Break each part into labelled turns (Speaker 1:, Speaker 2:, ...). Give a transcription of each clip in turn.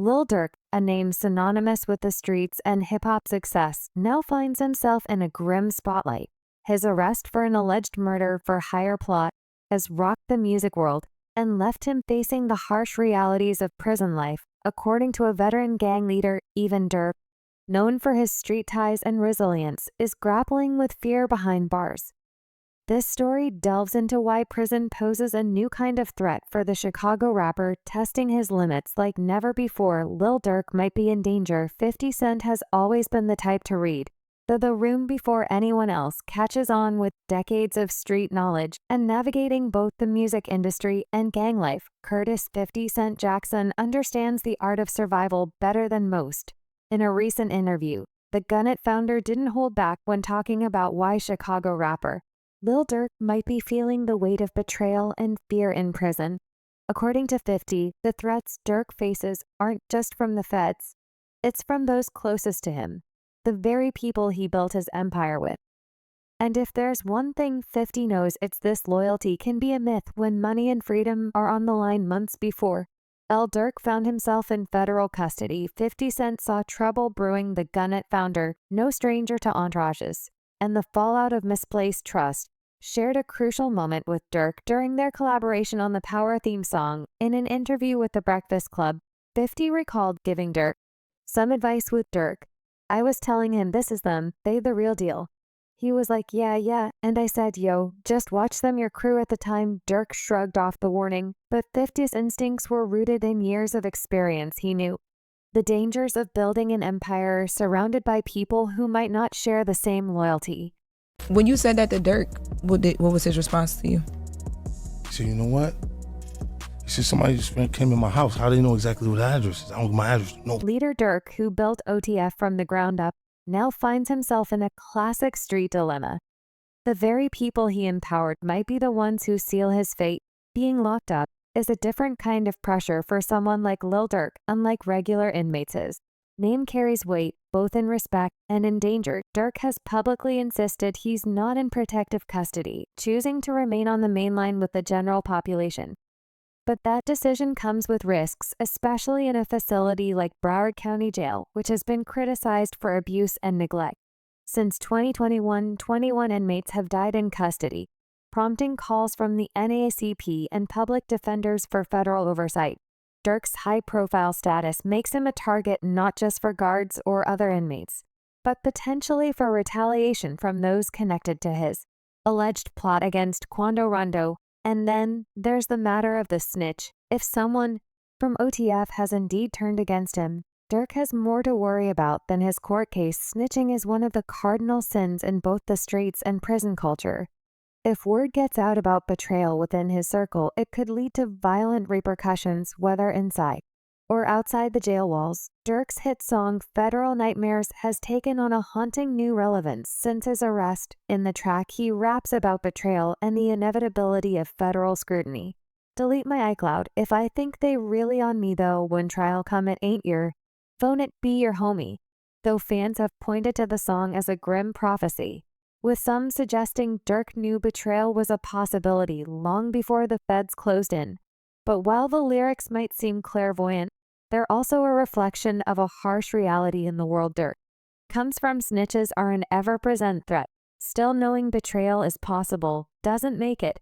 Speaker 1: Lil Durk, a name synonymous with the streets and hip-hop success, now finds himself in a grim spotlight. His arrest for an alleged murder for hire plot has rocked the music world and left him facing the harsh realities of prison life, according to a veteran gang leader. Even Durk, known for his street ties and resilience, is grappling with fear behind bars. This story delves into why prison poses a new kind of threat for the Chicago rapper, testing his limits like never before. Lil Durk might be in danger. 50 Cent has always been the type to read the room before anyone else, catches on with decades of street knowledge and navigating both the music industry and gang life. Curtis 50 Cent Jackson understands the art of survival better than most. In a recent interview, the Gunnet founder didn't hold back when talking about why Chicago rapper Lil Durk might be feeling the weight of betrayal and fear in prison. According to 50, the threats Durk faces aren't just from the feds. It's from those closest to him, the very people he built his empire with. And if there's one thing 50 knows, it's this: loyalty can be a myth when money and freedom are on the line. Months before Lil Durk found himself in federal custody, 50 Cent saw trouble brewing. The Gunnet founder, no stranger to entourages and the fallout of misplaced trust, shared a crucial moment with Durk during their collaboration on the Power theme song. In an interview with The Breakfast Club, 50 recalled giving Durk some advice with Durk. "I was telling him, this is them, they the real deal. He was like, yeah, and I said, yo, just watch them, your crew." At the time, Durk shrugged off the warning, but 50's instincts were rooted in years of experience. He knew the dangers of building an empire surrounded by people who might not share the same loyalty.
Speaker 2: When you said that to Durk, what was his response to you?
Speaker 3: He said, "You know what?" He said, "Somebody just came in my house. How do they know exactly what the address is? I don't give my address. No."
Speaker 1: Leader Durk, who built OTF from the ground up, now finds himself in a classic street dilemma. The very people he empowered might be the ones who seal his fate. Being locked up is a different kind of pressure for someone like Lil Durk, unlike regular inmates. His name carries weight, both in respect and in danger. Durk has publicly insisted he's not in protective custody, choosing to remain on the main line with the general population. But that decision comes with risks, especially in a facility like Broward County Jail, which has been criticized for abuse and neglect. Since 2021, 21 inmates have died in custody, prompting calls from the NAACP and public defenders for federal oversight. Durk's high-profile status makes him a target not just for guards or other inmates, but potentially for retaliation from those connected to his alleged plot against Quando Rondo. And then there's the matter of the snitch. If someone from OTF has indeed turned against him, Durk has more to worry about than his court case. Snitching is one of the cardinal sins in both the streets and prison culture. If word gets out about betrayal within his circle, it could lead to violent repercussions, whether inside or outside the jail walls. Durk's hit song Federal Nightmares has taken on a haunting new relevance since his arrest. In the track, he raps about betrayal and the inevitability of federal scrutiny. "Delete my iCloud if I think they really on me though. When trial come, it ain't your phone, it be your homie." Though fans have pointed to the song as a grim prophecy, with some suggesting Durk knew betrayal was a possibility long before the feds closed in. But while the lyrics might seem clairvoyant, they're also a reflection of a harsh reality in the world. Durk comes from. Snitches are an ever-present threat. Still, knowing betrayal is possible doesn't make it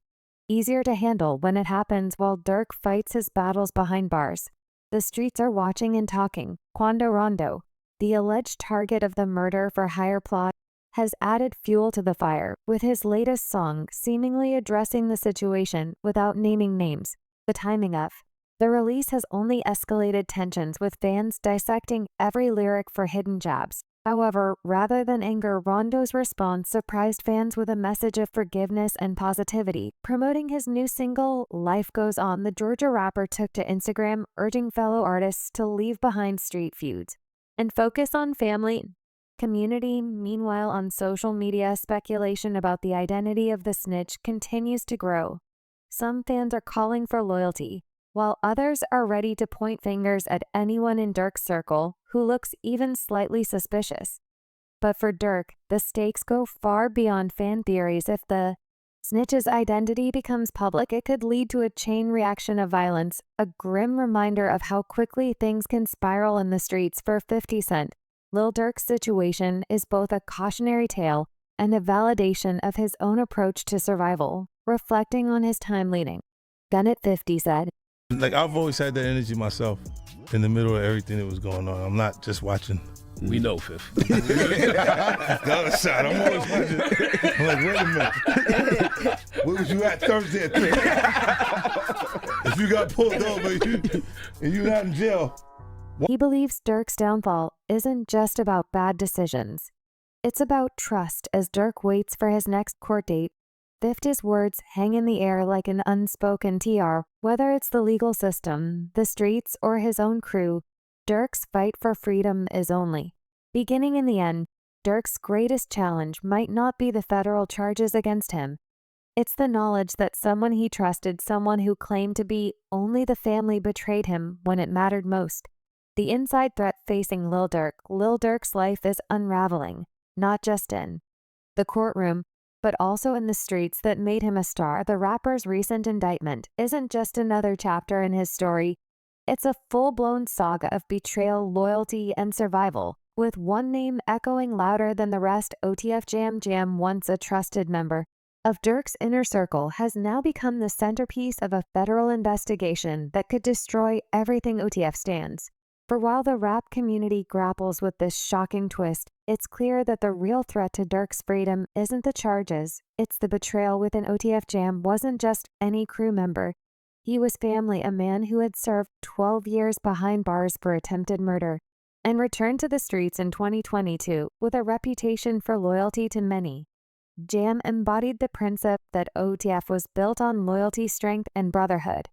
Speaker 1: easier to handle when it happens. While Durk fights his battles behind bars, the streets are watching and talking. Quando Rondo, the alleged target of the murder for hire plot, has added fuel to the fire, with his latest song seemingly addressing the situation without naming names. The timing of the release has only escalated tensions, with fans dissecting every lyric for hidden jabs. However, rather than anger, Rondo's response surprised fans with a message of forgiveness and positivity. Promoting his new single, Life Goes On, the Georgia rapper took to Instagram, urging fellow artists to leave behind street feuds and focus on family community. Meanwhile, on social media, speculation about the identity of the snitch continues to grow. Some fans are calling for loyalty, while others are ready to point fingers at anyone in Durk's circle who looks even slightly suspicious. But for Durk, the stakes go far beyond fan theories. If the Snitch's identity becomes public, it could lead to a chain reaction of violence, a grim reminder of how quickly things can spiral in the streets. For 50 Cent, Lil Durk's situation is both a cautionary tale and a validation of his own approach to survival, reflecting on his time leading. Gun at 50 said,
Speaker 3: Like, I've always had that energy myself in the middle of everything that was going on. I'm not just watching.
Speaker 4: We know, Fifth.
Speaker 3: The other side, I'm always watching. I'm like, wait a minute. Where was you at Thursday at 3? If you got pulled over and you're not in jail.
Speaker 1: He believes Durk's downfall isn't just about bad decisions. It's about trust as Durk waits for his next court date. 50's words hang in the air like an unspoken TR. Whether it's the legal system, the streets, or his own crew, Durk's fight for freedom is only beginning. In the end, Durk's greatest challenge might not be the federal charges against him. It's the knowledge that someone he trusted, someone who claimed to be only the family, betrayed him when it mattered most. The inside threat facing Lil Durk's life is unraveling, not just in the courtroom, but also in the streets that made him a star. The rapper's recent indictment isn't just another chapter in his story. It's a full-blown saga of betrayal, loyalty, and survival, with one name echoing louder than the rest. OTF Jam, once a trusted member of Durk's inner circle, has now become the centerpiece of a federal investigation that could destroy everything OTF stands for. While the rap community grapples with this shocking twist, it's clear that the real threat to Durk's freedom isn't the charges, it's the betrayal. Within OTF Jam wasn't just any crew member. He was family, a man who had served 12 years behind bars for attempted murder and returned to the streets in 2022 with a reputation for loyalty to many. Jam embodied the principle that OTF was built on loyalty, strength, and brotherhood.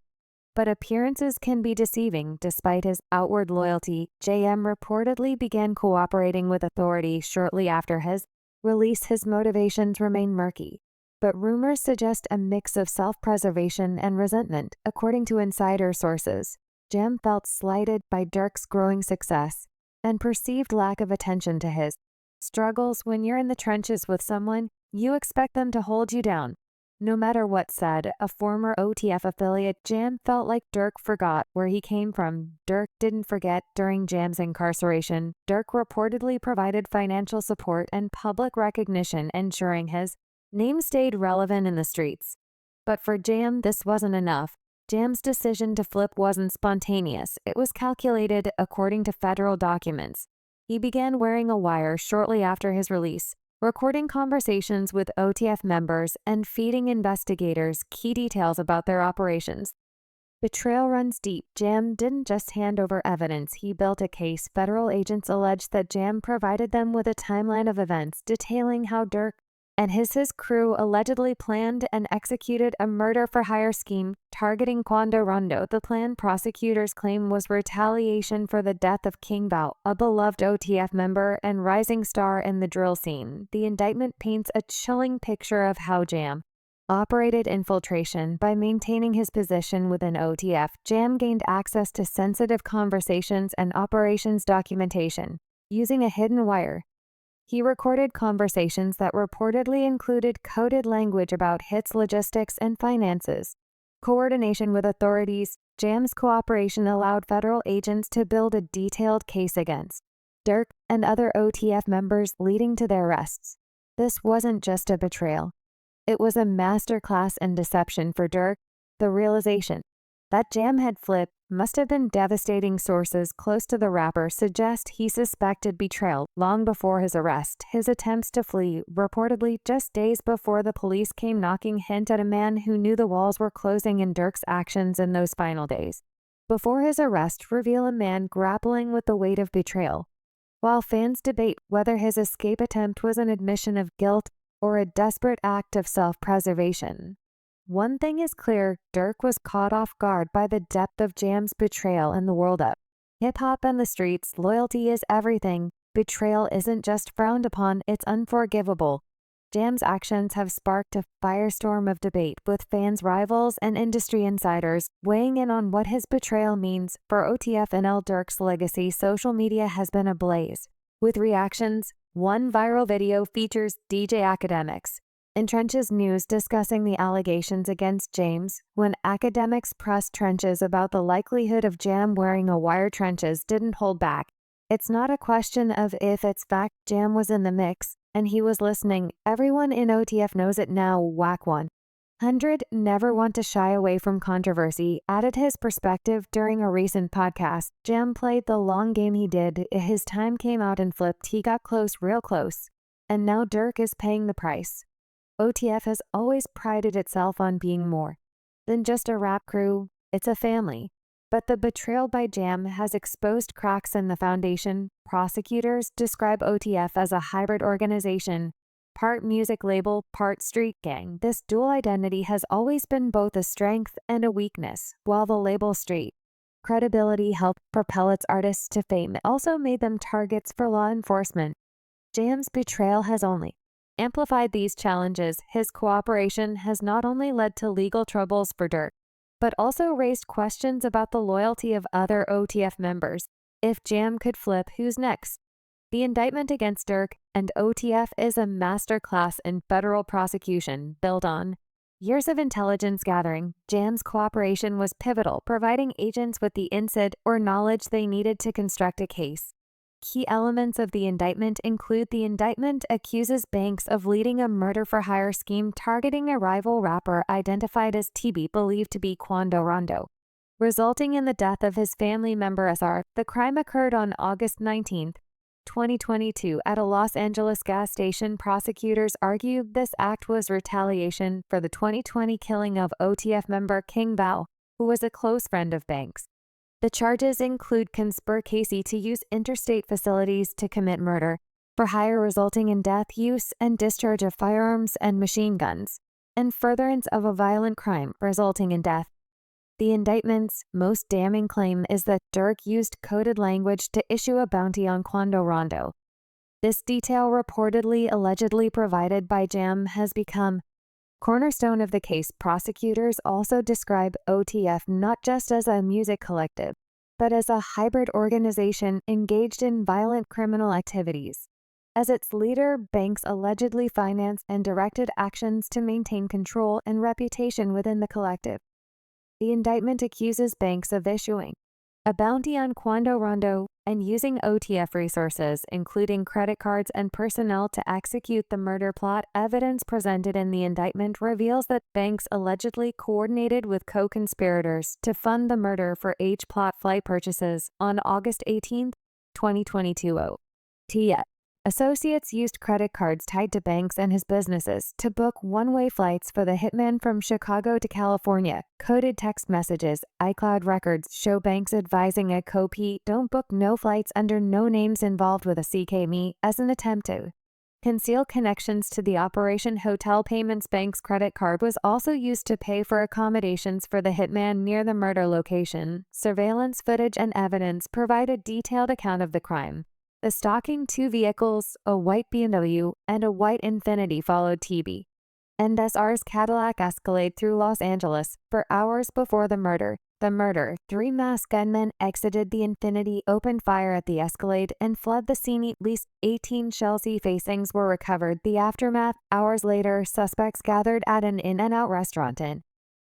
Speaker 1: But appearances can be deceiving. Despite his outward loyalty, JM reportedly began cooperating with authorities shortly after his release. His motivations remain murky, but rumors suggest a mix of self-preservation and resentment. According to insider sources, Jam felt slighted by Durk's growing success and perceived lack of attention to his struggles. When you're in the trenches with someone, you expect them to hold you down, no matter what said. A former OTF affiliate, Jam felt like Durk forgot where he came from. Durk didn't forget. During Jam's incarceration, Durk reportedly provided financial support and public recognition, ensuring his name stayed relevant in the streets. But for Jam, this wasn't enough. Jam's decision to flip wasn't spontaneous. It was calculated. According to federal documents, he began wearing a wire shortly after his release, recording conversations with OTF members and feeding investigators key details about their operations. Betrayal runs deep. Jam didn't just hand over evidence, he built a case. Federal agents alleged that Jam provided them with a timeline of events detailing how Durk and his crew allegedly planned and executed a murder-for-hire scheme targeting Quando Rondo. The plan, prosecutors claim, was retaliation for the death of King Val, a beloved OTF member and rising star in the drill scene. The indictment paints a chilling picture of how Jam operated infiltration. By maintaining his position within OTF, Jam gained access to sensitive conversations and operations documentation. Using a hidden wire, he recorded conversations that reportedly included coded language about hits, logistics, and finances. Coordination with authorities. Jam's cooperation allowed federal agents to build a detailed case against Durk and other OTF members, leading to their arrests. This wasn't just a betrayal. It was a masterclass in deception for Durk. The realization that Jam had flipped must have been devastating. Sources close to the rapper suggest he suspected betrayal long before his arrest. His attempts to flee, reportedly just days before the police came knocking, hint at a man who knew the walls were closing in. Durk's actions in those final days before his arrest reveal a man grappling with the weight of betrayal. While fans debate whether his escape attempt was an admission of guilt or a desperate act of self-preservation, one thing is clear: Durk was caught off guard by the depth of Jam's betrayal in the world of hip-hop and the streets. Loyalty is everything. Betrayal isn't just frowned upon, it's unforgivable. Jam's actions have sparked a firestorm of debate, with fans, rivals, and industry insiders weighing in on what his betrayal means for OTF and Lil Durk's legacy. Social media has been ablaze with reactions. One viral video features DJ Academics In Trenches News discussing the allegations against James, when academics pressed Trenches about the likelihood of Jam wearing a wire, Trenches didn't hold back. It's not a question of if, it's fact. Jam was in the mix, and he was listening. Everyone in OTF knows it now. Whack 100 never want to shy away from controversy, added his perspective during a recent podcast. Jam played the long game. He did. His time came out and flipped. He got close, real close. And now Durk is paying the price. OTF has always prided itself on being more than just a rap crew. It's a family. But the betrayal by Jam has exposed cracks in the foundation. Prosecutors describe OTF as a hybrid organization, part music label, part street gang. This dual identity has always been both a strength and a weakness. While the label street credibility helped propel its artists to fame, it also made them targets for law enforcement. Jam's betrayal has only amplified these challenges. His cooperation has not only led to legal troubles for Durk, but also raised questions about the loyalty of other OTF members. If Jam could flip, who's next? The indictment against Durk and OTF is a masterclass in federal prosecution built on years of intelligence gathering. Jam's cooperation was pivotal, providing agents with the insight or knowledge they needed to construct a case. Key elements of the indictment include: the indictment accuses Banks of leading a murder-for-hire scheme targeting a rival rapper identified as TB, believed to be Quando Rondo, resulting in the death of his family member SR. The crime occurred on August 19, 2022 at a Los Angeles gas station. Prosecutors argued this act was retaliation for the 2020 killing of OTF member King Bao, who was a close friend of Banks. The charges include conspiracy to use interstate facilities to commit murder for hire resulting in death, use and discharge of firearms and machine guns, and furtherance of a violent crime resulting in death. The indictment's most damning claim is that Durk used coded language to issue a bounty on Quando Rondo. This detail, reportedly allegedly provided by Jam, has become cornerstone of the case. Prosecutors also describe OTF not just as a music collective, but as a hybrid organization engaged in violent criminal activities. As its leader, Banks allegedly financed and directed actions to maintain control and reputation within the collective. The indictment accuses Banks of issuing a bounty on Quando Rondo and using OTF resources, including credit cards and personnel, to execute the murder plot. Evidence presented in the indictment reveals that Banks allegedly coordinated with co-conspirators to fund the murder for H-plot flight purchases. On August 18, 2022, OTF associates used credit cards tied to Banks and his businesses to book one-way flights for the hitman from Chicago to California. Coded text messages, iCloud records show Banks advising a co-P, don't book no flights under no names involved with a CK as an attempt to conceal connections to the operation. Hotel payments. Banks' credit card was also used to pay for accommodations for the hitman near the murder location. Surveillance footage and evidence provide a detailed account of the crime. The stalking two vehicles, a white BMW and a white Infiniti, followed TB and SR's Cadillac Escalade through Los Angeles for hours before the murder. Three masked gunmen exited the Infiniti, opened fire at the Escalade, and fled the scene. At least 18 shell casings were recovered. The aftermath: hours later, suspects gathered at an In-N-Out restaurant in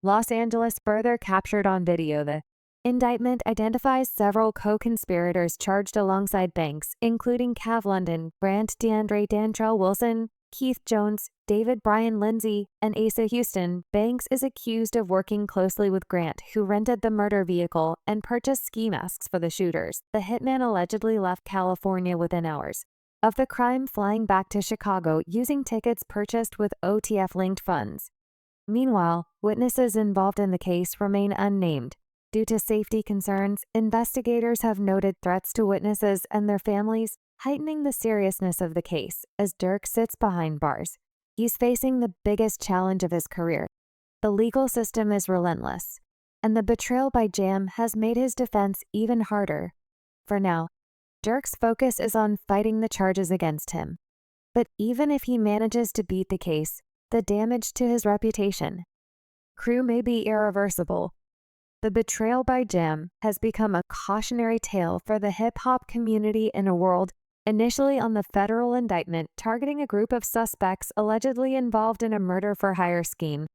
Speaker 1: Los Angeles, further captured on video. The indictment identifies several co-conspirators charged alongside Banks, including Cav London, Grant DeAndre, Dantrell Wilson, Keith Jones, David Brian Lindsay, and Asa Houston. Banks is accused of working closely with Grant, who rented the murder vehicle and purchased ski masks for the shooters. The hitman allegedly left California within hours of the crime, flying back to Chicago using tickets purchased with OTF-linked funds. Meanwhile, witnesses involved in the case remain unnamed. Due to safety concerns, investigators have noted threats to witnesses and their families, heightening the seriousness of the case. As Durk sits behind bars, he's facing the biggest challenge of his career. The legal system is relentless, and the betrayal by Jam has made his defense even harder. For now, Durk's focus is on fighting the charges against him. But even if he manages to beat the case, the damage to his reputation crew may be irreversible. The betrayal by Jam has become a cautionary tale for the hip-hop community in a world initially on the federal indictment targeting a group of suspects allegedly involved in a murder-for-hire scheme.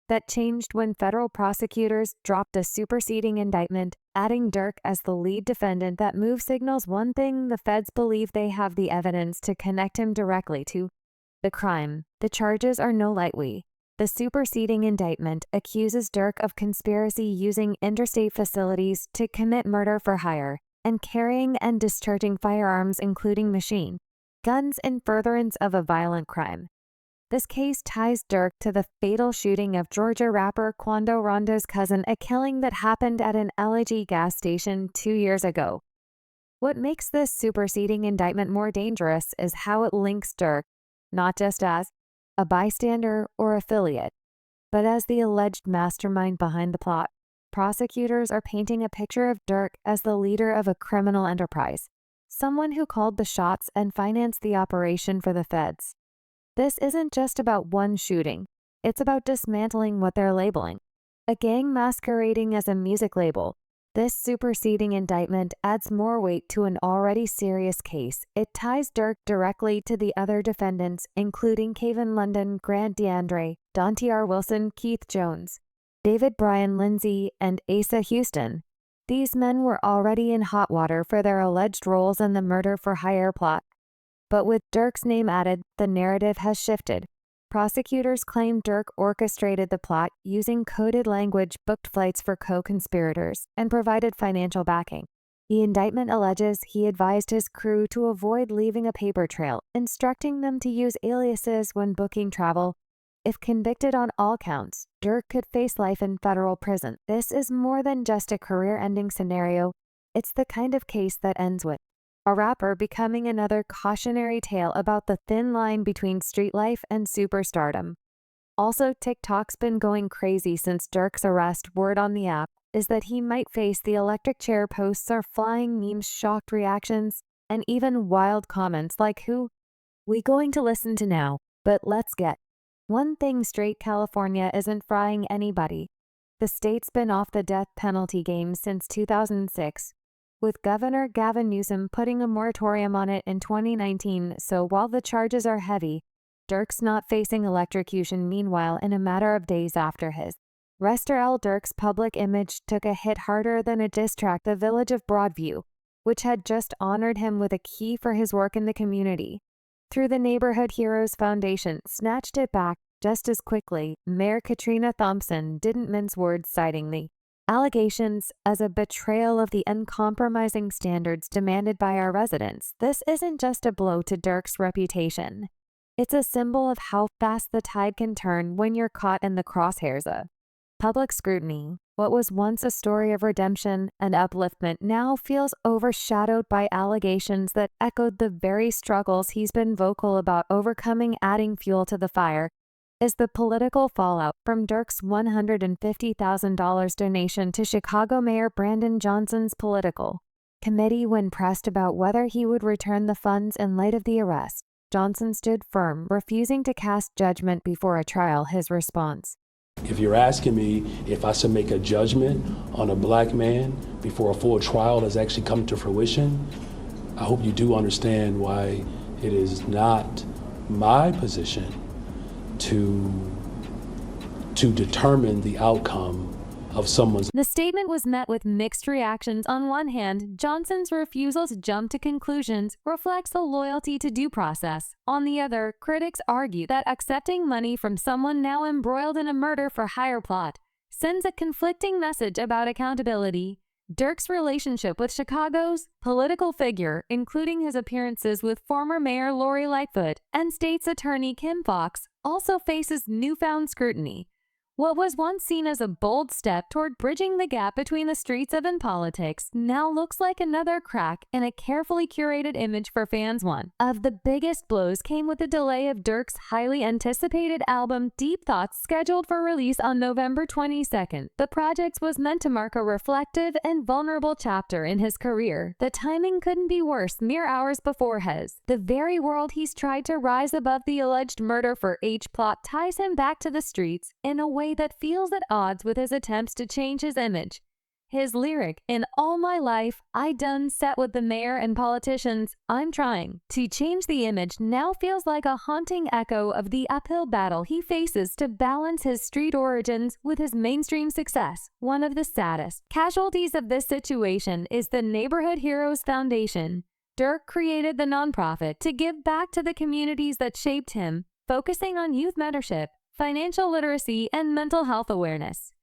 Speaker 1: That changed when federal prosecutors dropped a superseding indictment, adding Durk as the lead defendant. That move signals one thing: the feds believe they have the evidence to connect him directly to the crime. The charges are no lightweight. The superseding indictment accuses Durk of conspiracy using interstate facilities to commit murder for hire and carrying and discharging firearms, including machine guns, in furtherance of a violent crime. This case ties Durk to the fatal shooting of Georgia rapper Quando Rondo's cousin, a killing that happened at an LG gas station 2 years ago. What makes this superseding indictment more dangerous is how it links Durk, not just as a bystander or affiliate, but as the alleged mastermind behind the plot. Prosecutors are painting a picture of Durk as the leader of a criminal enterprise, someone who called the shots and financed the operation for the feds. This isn't just about one shooting. It's about dismantling what they're labeling a gang masquerading as a music label. This superseding indictment adds more weight to an already serious case. It ties Durk directly to the other defendants, including Kevin London, Grant DeAndre, Dante R. Wilson, Keith Jones, David Brian Lindsay, and Asa Houston. These men were already in hot water for their alleged roles in the murder-for-hire plot. But with Durk's name added, the narrative has shifted. Prosecutors claim Durk orchestrated the plot using coded language, booked flights for co-conspirators, and provided financial backing. The indictment alleges he advised his crew to avoid leaving a paper trail, instructing them to use aliases when booking travel. If convicted on all counts, Durk could face life in federal prison. This is more than just a career-ending scenario. It's the kind of case that ends with a rapper becoming another cautionary tale about the thin line between street life and superstardom. Also, TikTok's been going crazy since Durk's arrest. Word on the app is that he might face the electric chair. Posts are flying, memes, shocked reactions, and even wild comments like, "Who we going to listen to now?" But let's get one thing straight: California isn't frying anybody. The state's been off the death penalty game since 2006. with Governor Gavin Newsom putting a moratorium on it in 2019. So while the charges are heavy, Durk's not facing electrocution. Meanwhile, in a matter of days after his arrest, Lil Durk's public image took a hit harder than a diss track. The village of Broadview, which had just honored him with a key for his work in the community through the Neighborhood Heroes Foundation, snatched it back just as quickly. Mayor Katrina Thompson didn't mince words, citing the allegations as a betrayal of the uncompromising standards demanded by our residents. This isn't just a blow to Durk's reputation. It's a symbol of how fast the tide can turn when you're caught in the crosshairs of public scrutiny. What was once a story of redemption and upliftment now feels overshadowed by allegations that echoed the very struggles he's been vocal about overcoming. Adding fuel to the fire is the political fallout from Durk's $150,000 donation to Chicago Mayor Brandon Johnson's political committee. When pressed about whether he would return the funds in light of the arrest, Johnson stood firm, refusing to cast judgment before a trial. His response:
Speaker 4: if you're asking me if I should make a judgment on a black man before a full trial has actually come to fruition, I hope you do understand why it is not my position to determine the outcome of someone's.
Speaker 1: The statement was met with mixed reactions. On one hand, Johnson's refusal to jump to conclusions reflects a loyalty to due process. On the other, critics argue that accepting money from someone now embroiled in a murder-for-hire plot sends a conflicting message about accountability. Durk's relationship with Chicago's political figure, including his appearances with former Mayor Lori Lightfoot and State's Attorney Kim Foxx, also faces newfound scrutiny. What was once seen as a bold step toward bridging the gap between the streets and politics now looks like another crack in a carefully curated image for fans. One of the biggest blows came with the delay of Durk's highly anticipated album Deep Thoughts, scheduled for release on November 22nd. The project was meant to mark a reflective and vulnerable chapter in his career. The timing couldn't be worse. Mere hours before the very world he's tried to rise above, the alleged murder for H plot ties him back to the streets in a way that feels at odds with his attempts to change his image. His lyric, "In all my life, I done sat with the mayor and politicians, I'm trying to change the image," now feels like a haunting echo of the uphill battle he faces to balance his street origins with his mainstream success. One of the saddest casualties of this situation is the Neighborhood Heroes Foundation. Durk created the nonprofit to give back to the communities that shaped him, focusing on youth mentorship, financial literacy, and mental health awareness.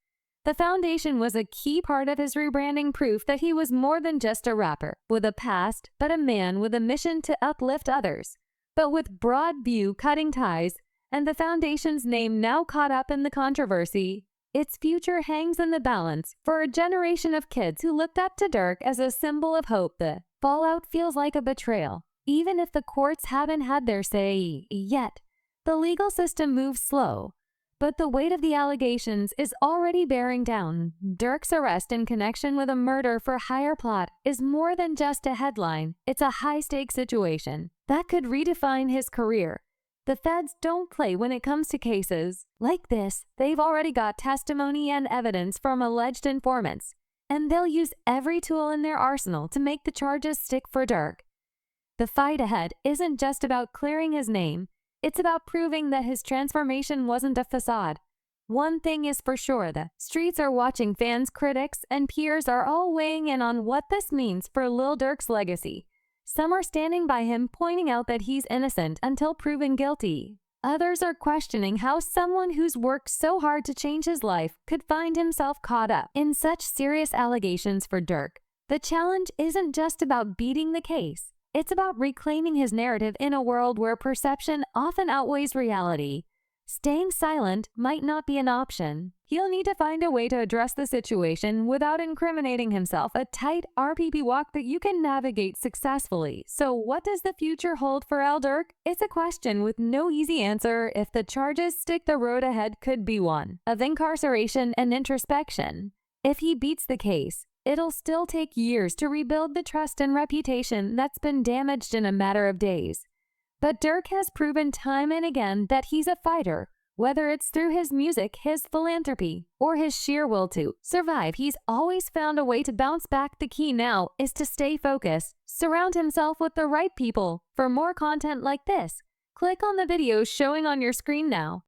Speaker 1: The foundation was a key part of his rebranding, proof that he was more than just a rapper with a past, but a man with a mission to uplift others. But with broad view cutting ties, and the foundation's name now caught up in the controversy, its future hangs in the balance. For a generation of kids who looked up to Durk as a symbol of hope, the fallout feels like a betrayal. Even if the courts haven't had their say yet, the legal system moves slow. But the weight of the allegations is already bearing down. Durk's arrest in connection with a murder for hire plot is more than just a headline. It's a high-stakes situation that could redefine his career. The feds don't play when it comes to cases like this. They've already got testimony and evidence from alleged informants, and they'll use every tool in their arsenal to make the charges stick for Durk. The fight ahead isn't just about clearing his name. It's about proving that his transformation wasn't a facade. One thing is for sure, the streets are watching. Fans, critics, and peers are all weighing in on what this means for Lil Durk's legacy. Some are standing by him, pointing out that he's innocent until proven guilty. Others are questioning how someone who's worked so hard to change his life could find himself caught up in such serious allegations for Durk. The challenge isn't just about beating the case. It's about reclaiming his narrative in a world where perception often outweighs reality. Staying silent might not be an option. He'll need to find a way to address the situation without incriminating himself, a tight RPP walk that you can navigate successfully. So what does the future hold for Lil Durk? It's a question with no easy answer. If the charges stick, the road ahead could be one of incarceration and introspection. If he beats the case, it'll still take years to rebuild the trust and reputation that's been damaged in a matter of days. But Durk has proven time and again that he's a fighter. Whether it's through his music, his philanthropy, or his sheer will to survive, he's always found a way to bounce back. The key now is to stay focused, surround himself with the right people. For more content like this, click on the videos showing on your screen now.